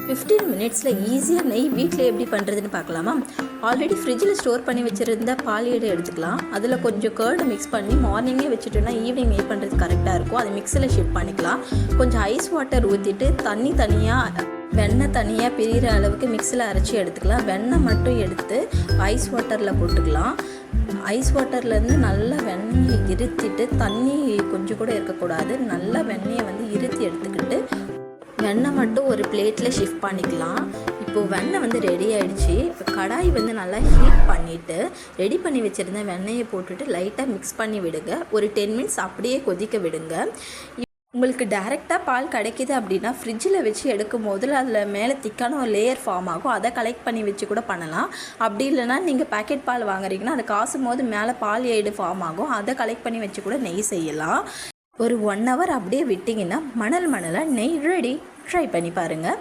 15 மினிட்ஸில் ஈஸியாக நெய் வீட்டில் எப்படி பண்ணுறதுன்னு பார்க்கலாமா? ஆல்ரெடி ஃப்ரிட்ஜில் ஸ்டோர் பண்ணி வச்சுருந்த பால் எடுத்துக்கலாம். அதில் கொஞ்சம் கர்டு மிக்ஸ் பண்ணி மார்னிங்கே வச்சுட்டோன்னா ஈவினிங் நெய் பண்ணுறது கரெக்டாக இருக்கும். அதை மிக்ஸில் ஷிஃப்ட் பண்ணிக்கலாம். கொஞ்சம் ஐஸ் வாட்டர் ஊற்றிட்டு தண்ணி தனியாக வெண்ணெய் தனியாக பிரிகிற அளவுக்கு மிக்ஸில் அரைச்சி எடுத்துக்கலாம். வெண்ணெய் மட்டும் எடுத்து ஐஸ் வாட்டரில் போட்டுக்கலாம். ஐஸ் வாட்டர்லேருந்து நல்லா வெண்ணெயை இருத்திட்டு தண்ணி கொஞ்சம் கூட இருக்கக்கூடாது. நல்லா வெண்ணெயை இருத்தி எடுத்துக்கிட்டு வெண்ணெய் மட்டும் ஒரு பிளேட்டில் ஷிஃப்ட் பண்ணிக்கலாம். இப்போது வெண்ணெய் ரெடி ஆகிடுச்சு. இப்போ கடாய் நல்லா ஹீட் பண்ணிவிட்டு ரெடி பண்ணி வச்சுருந்த வெண்ணெயை போட்டுட்டு லைட்டாக மிக்ஸ் பண்ணி விடுங்க. ஒரு 10 மினிட்ஸ் அப்படியே கொதிக்க விடுங்க. உங்களுக்கு டைரெக்டாக பால் கிடைக்கிது அப்படின்னா ஃப்ரிட்ஜில் வச்சு எடுக்கும் போது அதில் மேலே திக்கான ஒரு லேயர் ஃபார்ம் ஆகும். அதை கலெக்ட் பண்ணி வச்சு கூட பண்ணலாம். அப்படி இல்லைனா நீங்கள் பேக்கெட் பால் வாங்குறீங்கன்னா அதை காசும் போது மேலே பால் ஏடு ஃபார்ம் ஆகும். அதை கலெக்ட் பண்ணி வச்சு கூட நெய் செய்யலாம். ஒரு 1 hour அப்படியே விட்டிங்கன்னா மணல் மணலாக நெய் ரெடி. ட்ரை பண்ணி பாருங்கள்.